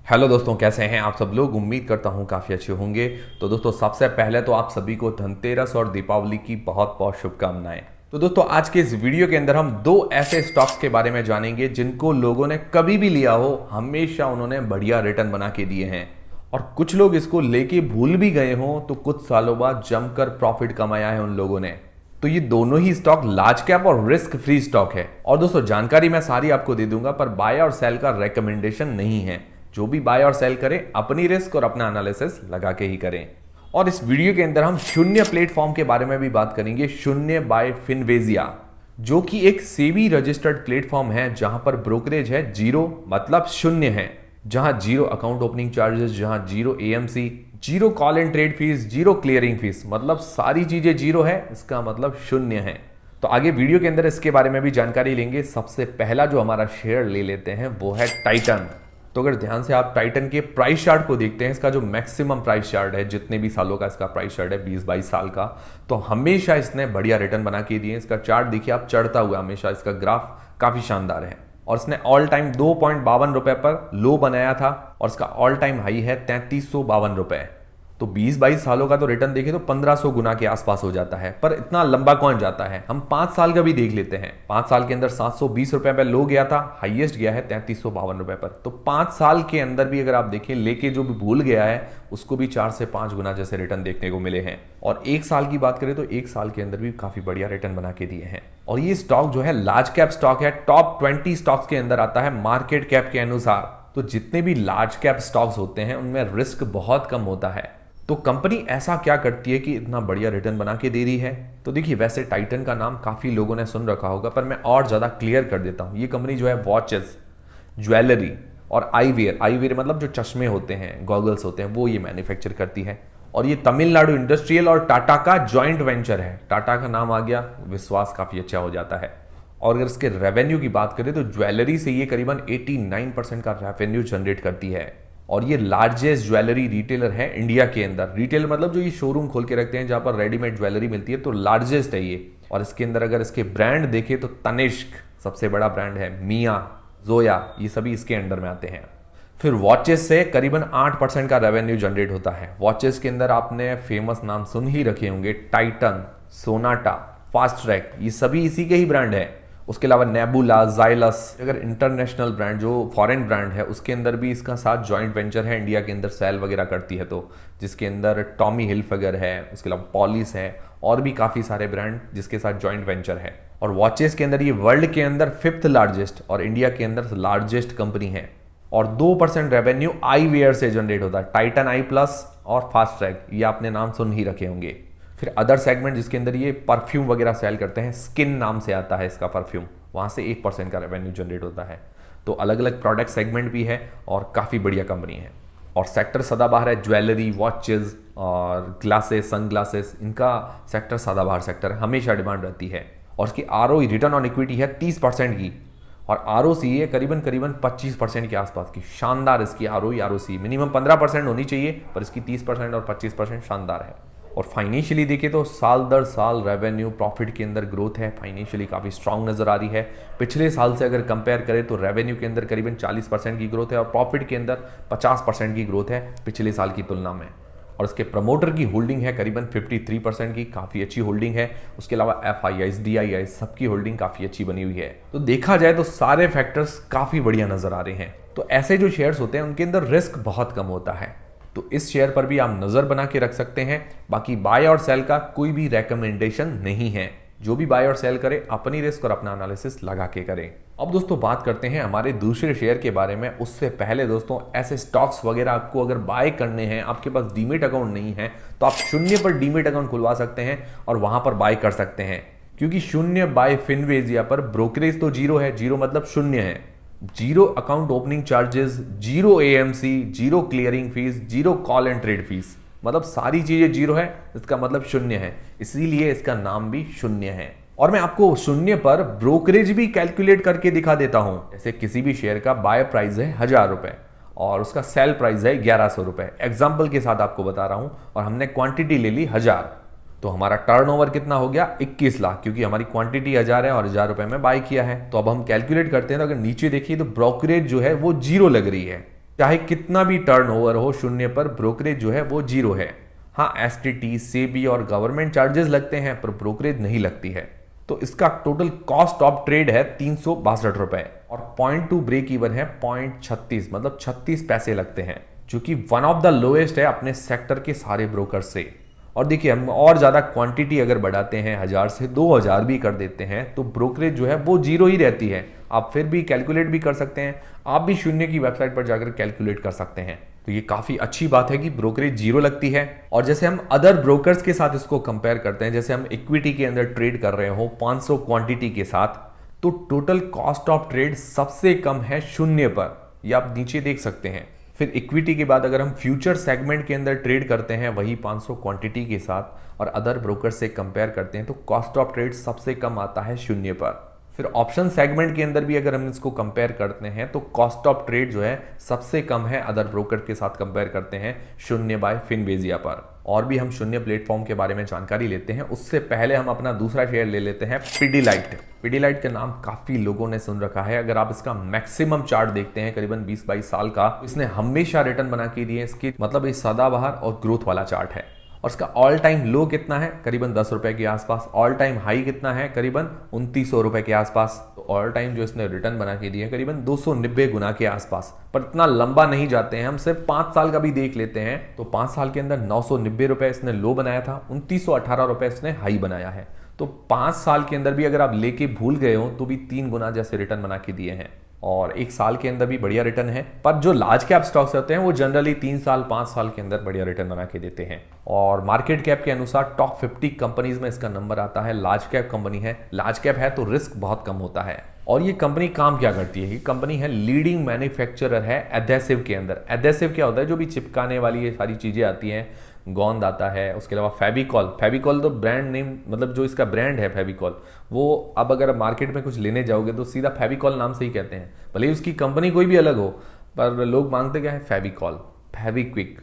Hello दोस्तों, कैसे हैं आप सब लोग। उम्मीद करता हूं काफ़ी अच्छे होंगे। तो दोस्तों, सबसे पहले तो आप सभी को धनतेरस और दीपावली की बहुत बहुत शुभकामनाएं। तो दोस्तों, आज के इस वीडियो के अंदर हम दो ऐसे स्टॉक्स के बारे में जानेंगे जिनको लोगों ने कभी भी लिया हो हमेशा उन्होंने बढ़िया रिटर्न बना के दिए हैं, और कुछ लोग इसको लेके भूल भी गए हों तो कुछ सालों बाद जमकर प्रॉफिट कमाया है उन लोगों ने। तो ये दोनों ही स्टॉक लार्ज कैप और रिस्क फ्री स्टॉक है। और दोस्तों, जानकारी मैं सारी आपको दे दूंगा, पर बाय और सेल का रेकमेंडेशन नहीं है। जो भी बाय और सेल करें अपनी रिस्क और अपना एनालिसिस लगा के ही करें। और इस वीडियो के अंदर हम शून्य प्लेटफॉर्म के बारे में भी बात करेंगे। शून्य बाय फिनवेजिया, जो कि एक सेबी रजिस्टर्ड प्लेटफॉर्म है जहां पर ब्रोकरेज है जीरो, मतलब शून्य है। जहां जीरो अकाउंट ओपनिंग चार्जेस, जहां zero AMC, zero call and trade fees, zero clearing fees, मतलब सारी चीजें जीरो है। इसका मतलब शून्य है। तो आगे वीडियो के अंदर इसके बारे में भी जानकारी लेंगे। सबसे पहला जो हमारा शेयर ले लेते हैं वो है टाइटन। तो अगर ध्यान से आप टाइटन के प्राइस चार्ट को देखते हैं, इसका जो मैक्सिमम प्राइस चार्ट है, जितने भी सालों का इसका प्राइस चार्ट है, 20-22 साल का, तो हमेशा इसने बढ़िया रिटर्न बना के दिए। इसका चार्ट देखिए आप, चढ़ता हुआ हमेशा, इसका ग्राफ काफी शानदार है। और इसने ऑल टाइम 2.52 रुपए पर लो बनाया था, और इसका ऑल टाइम हाई है 3352 रुपए। तो 20-22 सालों का तो रिटर्न देखें तो 1500 गुना के आसपास हो जाता है। पर इतना लंबा कौन जाता है, हम 5 साल का भी देख लेते हैं। 5 साल के अंदर 720 रुपए पे लो गया था, हाईएस्ट गया है 3352 रुपए पर। तो 5 साल के अंदर भी अगर आप देखें, लेके जो भी भूल गया है उसको भी 4 से 5 गुना जैसे रिटर्न देखने को मिले हैं। और 1 साल की बात करें तो 1 साल के अंदर भी काफी बढ़िया रिटर्न बना के दिए हैं। और ये स्टॉक जो है लार्ज कैप स्टॉक है, टॉप 20 स्टॉक्स के अंदर आता है मार्केट कैप के अनुसार। तो जितने भी लार्ज कैप स्टॉक्स होते हैं उनमें रिस्क बहुत कम होता है। तो कंपनी ऐसा क्या करती है कि इतना बढ़िया रिटर्न बना के दे रही है। तो देखिए, वैसे टाइटन का नाम काफी लोगों ने सुन रखा होगा, पर मैं और ज्यादा क्लियर कर देता हूं। ये कंपनी जो है वॉचेस, ज्वेलरी और आईवेयर मतलब जो चश्मे होते हैं, गॉगल्स होते हैं, वो ये मैन्युफैक्चर करती है। और ये तमिलनाडु इंडस्ट्रियल और टाटा का जॉइंट वेंचर है। टाटा का नाम आ गया, विश्वास काफी अच्छा हो जाता है। और अगर इसके रेवेन्यू की बात करें तो ज्वेलरी से ये करीबन 89% का रेवेन्यू जनरेट करती है। और ये लार्जेस्ट ज्वेलरी रिटेलर है इंडिया के अंदर। रिटेलर मतलब जो ये शोरूम खोल के रखते हैं जहां पर रेडीमेड ज्वेलरी मिलती है, तो लार्जेस्ट है ये। और इसके अंदर अगर इसके ब्रांड देखें तो तनिष्क सबसे बड़ा ब्रांड है, मिया, जोया, ये सभी इसके अंडर में आते हैं। फिर वॉचेस से करीबन 8% का रेवेन्यू जनरेट होता है। वॉचेस के अंदर आपने फेमस नाम सुन ही रखे होंगे, टाइटन, सोनाटा, फास्ट ट्रैक, ये सभी इसी के ही ब्रांड है। उसके अलावा नेबुला, जाइलस, अगर इंटरनेशनल ब्रांड जो फॉरेन ब्रांड है उसके अंदर भी इसका साथ जॉइंट वेंचर है, इंडिया के अंदर सेल वगैरह करती है, तो जिसके अंदर टॉमी हिल्फगर है, उसके अलावा पॉलिस है, और भी काफ़ी सारे ब्रांड जिसके साथ जॉइंट वेंचर है। और वॉचेस के अंदर ये वर्ल्ड के अंदर 5th लार्जेस्ट और इंडिया के अंदर लार्जेस्ट कंपनी है। और 2% रेवेन्यू आई वेयर से जनरेट होता है। टाइटन आई प्लस और फास्ट ट्रैक, ये आपने नाम सुन ही रखे होंगे। फिर अदर सेगमेंट जिसके अंदर ये परफ्यूम वगैरह सेल करते हैं, स्किन नाम से आता है इसका परफ्यूम, वहां से 1% का रेवेन्यू जनरेट होता है। तो अलग अलग प्रोडक्ट सेगमेंट भी है और काफ़ी बढ़िया कंपनी है। और सेक्टर सदाबहार है, ज्वेलरी, वॉचेज और ग्लासेस, सन ग्लासेस, इनका सेक्टर सदाबहार सेक्टर है, हमेशा डिमांड रहती है। और इसकी आरओई, रिटर्न ऑन इक्विटी है 30% की, और आरओसी है करीबन 25% के आसपास की। शानदार इसकी आरओई, आरओसी मिनिमम 15% होनी चाहिए, पर इसकी 30% और 25% शानदार है। और फाइनेंशियली देखें तो साल दर साल रेवेन्यू प्रॉफिट के अंदर ग्रोथ है, फाइनेंशियली काफ़ी स्ट्रांग नजर आ रही है। पिछले साल से अगर कंपेयर करें तो रेवेन्यू के अंदर करीबन 40% की ग्रोथ है, और प्रॉफिट के अंदर 50% की ग्रोथ है पिछले साल की तुलना में। और इसके प्रमोटर की होल्डिंग है करीबन 53% की, काफ़ी अच्छी होल्डिंग है। उसके अलावा FIIs, DIIs, सबकी होल्डिंग काफ़ी अच्छी बनी हुई है। तो देखा जाए तो सारे फैक्टर्स काफ़ी बढ़िया नजर आ रहे हैं। तो ऐसे जो शेयर्स होते हैं उनके अंदर रिस्क बहुत कम होता है, तो इस शेयर पर भी आप नजर बना के रख सकते हैं। बाकी बाय और सेल का कोई भी रेकमेंडेशन नहीं है। जो भी बाय और सेल करे अपनी रिस्क और अपना एनालिसिस लगा के करें। अब दोस्तों, बात करते हैं हमारे दूसरे शेयर के बारे में। उससे पहले दोस्तों, ऐसे स्टॉक्स वगैरह आपको अगर बाय करने हैं, आपके पास डीमेट अकाउंट नहीं है, तो आप शून्य पर डीमेट अकाउंट खुलवा सकते हैं और वहां पर बाय कर सकते हैं। क्योंकि शून्य बाय फिनवेजिया पर ब्रोकरेज तो जीरो है, जीरो मतलब शून्य है। Zero account opening charges, zero AMC, zero clearing fees, zero call and trade fees, मतलब सारी चीजें जीरो है, इसका मतलब शून्य है। इसीलिए इसका नाम भी शून्य है। और मैं आपको शून्य पर ब्रोकरेज भी कैलकुलेट करके दिखा देता हूं। जैसे किसी भी शेयर का बाय प्राइस है 1000 रुपए और उसका सेल प्राइस है 1100 रुपए, एग्जाम्पल के साथ आपको बता रहा हूं, और हमने क्वांटिटी ले ली 1000, तो हमारा टर्नओवर कितना हो गया, 21 लाख, क्योंकि हमारी क्वांटिटी 1000 है और 1000 रुपए में बाय किया है। तो अब हम कैलकुलेट करते हैं, तो अगर नीचे देखिए तो ब्रोकरेज जो है वो जीरो लग रही है। चाहे कितना भी टर्नओवर हो, शून्य पर ब्रोकरेज जो है वो जीरो है। हाँ, एसटीटी, सेबी और गवर्नमेंट चार्जेस लगते हैं पर ब्रोकरेज नहीं लगती है। तो इसका टोटल कॉस्ट ऑफ ट्रेड है 362 रुपए और पॉइंट टू ब्रेक इवन है 0.36, मतलब 36 पैसे लगते हैं, जो कि वन ऑफ द लोएस्ट है अपने सेक्टर के सारे ब्रोकर से। और देखिए, हम और ज्यादा क्वांटिटी अगर बढ़ाते हैं 1000 से 2000 भी कर देते हैं तो ब्रोकरेज जो है वो जीरो ही रहती है। आप फिर भी कैलकुलेट भी कर सकते हैं, आप भी शून्य की वेबसाइट पर जाकर कैलकुलेट कर सकते हैं। तो ये काफी अच्छी बात है कि ब्रोकरेज जीरो लगती है। और जैसे हम अदर ब्रोकर्स के साथ इसको कंपेयर करते हैं, जैसे हम इक्विटी के अंदर ट्रेड कर रहे हो 500 क्वांटिटी के साथ, तो टोटल कॉस्ट ऑफ ट्रेड सबसे कम है शून्य पर, ये आप नीचे देख सकते हैं। फिर इक्विटी के बाद अगर हम फ्यूचर सेगमेंट के अंदर ट्रेड करते हैं वही 500 क्वांटिटी के साथ और अदर ब्रोकर से कंपेयर करते हैं तो कॉस्ट ऑफ ट्रेड सबसे कम आता है शून्य पर। फिर ऑप्शन सेगमेंट के अंदर भी अगर हम इसको कंपेयर करते हैं तो कॉस्ट ऑफ ट्रेड जो है सबसे कम है अदर ब्रोकर के साथ कंपेयर करते हैं शून्य बाय फिनबेजिया पर। और भी हम शून्य प्लेटफॉर्म के बारे में जानकारी लेते हैं, उससे पहले हम अपना दूसरा शेयर ले लेते हैं पिडीलाइट। पिडीलाइट का नाम काफी लोगों ने सुन रखा है। अगर आप इसका मैक्सिमम चार्ट देखते हैं करीबन 20-22 साल का, इसने हमेशा रिटर्न बना के दिए। इसकी मतलब ये सदाबहार और ग्रोथ वाला चार्ट है। और इसका ऑल टाइम लो कितना है? करीबन 10 रुपए के आसपास। ऑल टाइम हाई कितना है? करीबन 2900 रुपए के आसपास। तो ऑल टाइम जो इसने रिटर्न बना के दिए करीबन 290 गुना के आसपास। पर इतना लंबा नहीं जाते हैं, हम सिर्फ 5 साल का भी देख लेते हैं तो 5 साल के अंदर 990 रुपए इसने लो बनाया था, 2918 रुपए इसने हाई बनाया है। तो 5 साल के अंदर भी अगर आप लेके भूल गए हो तो भी 3 गुना जैसे रिटर्न बना के दिए हैं। और 1 साल के अंदर भी बढ़िया रिटर्न है। पर जो लार्ज कैप स्टॉक्स होते हैं वो जनरली 3 साल 5 साल के अंदर बढ़िया रिटर्न बना के देते हैं। और मार्केट कैप के अनुसार टॉप 50 कंपनीज में इसका नंबर आता है। लार्ज कैप कंपनी है, लार्ज कैप है तो रिस्क बहुत कम होता है। और ये कंपनी काम क्या करती है? ये कंपनी है लीडिंग मैन्युफैक्चरर है एडेसिव के अंदर। एडेसिव क्या होता है? जो भी चिपकाने वाली ये सारी चीजें आती हैं, गोंद आता है, उसके अलावा फेविकॉल। फेविकॉल तो ब्रांड नेम, मतलब जो इसका ब्रांड है फेविकॉल, वो अब अगर मार्केट में कुछ लेने जाओगे तो सीधा फेविकॉल नाम से ही कहते हैं, भले ही उसकी कंपनी कोई भी अलग हो, पर लोग मांगते क्या है? फेविकॉल, फेविक्विक,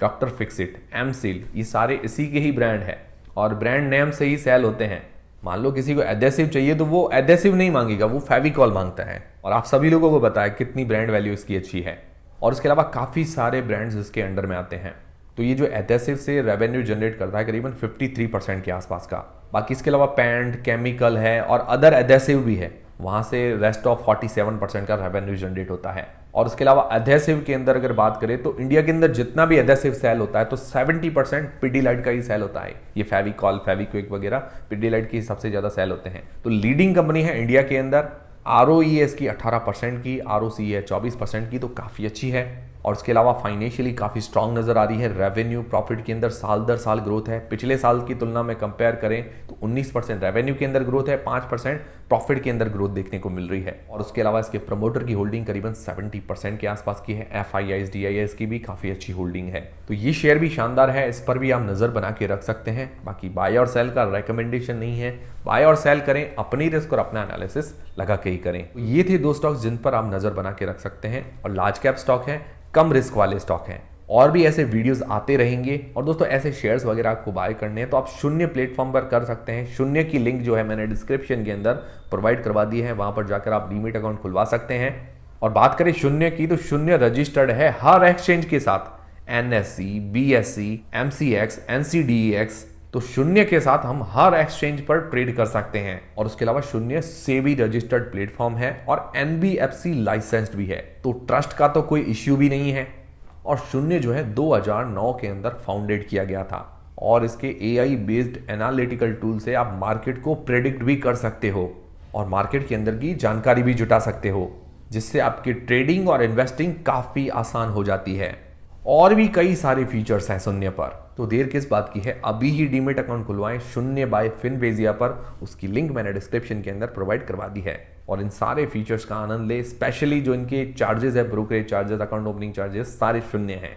डॉक्टर फिक्सिट, एमसील, ये सारे इसी के ही ब्रांड है और ब्रांड नेम से ही सेल होते हैं। मान लो किसी को एडेसिव चाहिए तो वो एडेसिव नहीं मांगेगा, वो फेविकॉल मांगता है। और आप सभी लोगों को पता है कितनी ब्रांड वैल्यू इसकी अच्छी है। और इसके अलावा काफी सारे ब्रांड्स इसके अंडर में आते हैं। तो ये जो एडेसिव से रेवेन्यू जनरेट करता है करीबन 53% के आसपास का। बाकी इसके अलावा पेंट, केमिकल है और अदर एडेसिव भी है, वहां से रेस्ट ऑफ 47% का रेवेन्यू जनरेट होता है। और इसके अलावा एडेसिव के अंदर अगर बात करें तो इंडिया के अंदर जितना भी एडेसिव सेल होता है तो 70% पिडीलाइट का ही सेल होता है। ये फेविकॉल, फेविक्विक वगैरह पिडीलाइट की सबसे ज्यादा सेल होते हैं। तो लीडिंग कंपनी है इंडिया के अंदर। ROE है इसकी 18% की, ROC है 24% की, तो काफी अच्छी है। और इसके अलावा फाइनेंशियली काफी स्ट्रांग नजर आ रही है। रेवेन्यू प्रॉफिट के अंदर साल दर साल ग्रोथ है। पिछले साल की तुलना में कंपेयर करें तो 19% रेवेन्यू के अंदर ग्रोथ है, 5% प्रॉफिट के अंदर ग्रोथ देखने को मिल रही है। और उसके अलावा इसके प्रमोटर की होल्डिंग करीबन 70% के आसपास की है। FIIs, DIIs की भी काफी अच्छी होल्डिंग है। तो ये शेयर भी शानदार है, इस पर भी आप नजर बना के रख सकते हैं। बाकी बाय और सेल का रिकमेंडेशन नहीं है, बाय और सेल करें अपनी रिस्क और अपना एनालिसिस लगा के ही करें। तो ये थे 2 स्टॉक्स जिन पर आप नजर बना के रख सकते हैं और लार्ज कैप स्टॉक है, कम रिस्क वाले स्टॉक हैं। और भी ऐसे वीडियोस आते रहेंगे। और दोस्तों ऐसे शेयर्स वगैरह आपको बाय करने हैं तो आप शून्य प्लेटफॉर्म पर कर सकते हैं। शून्य की लिंक जो है मैंने डिस्क्रिप्शन के अंदर प्रोवाइड करवा दी है, वहां पर जाकर आप डीमैट अकाउंट खुलवा सकते हैं। और बात करें शून्य की तो शून्य रजिस्टर्ड है हर एक्सचेंज के साथ, NSE, BSE, MCX, NCDEX। तो शून्य के साथ हम हर एक्सचेंज पर ट्रेड कर सकते हैं। और उसके अलावा शून्य सेबी रजिस्टर्ड प्लेटफॉर्म है और NBFC लाइसेंस्ड भी है, तो ट्रस्ट का तो कोई इश्यू भी नहीं है। और शून्य जो है 2009 के अंदर फाउंडेड किया गया था और इसके AI बेस्ड एनालिटिकल टूल से आप मार्केट को प्रेडिक्ट भी कर सकते हो और मार्केट के अंदर की जानकारी भी जुटा सकते हो, जिससे आपकी ट्रेडिंग और इन्वेस्टिंग काफी आसान हो जाती है। और भी कई सारे फीचर्स हैं शून्य पर, तो देर किस बात की है, अभी ही डीमेट अकाउंट खुलवाएं शून्य बाय फिनबेजिया पर। उसकी लिंक मैंने डिस्क्रिप्शन के अंदर प्रोवाइड करवा दी है और इन सारे फीचर्स का आनंद ले। स्पेशली जो इनके चार्जेस है, brokerage charges, account opening charges, सारे शून्य हैं।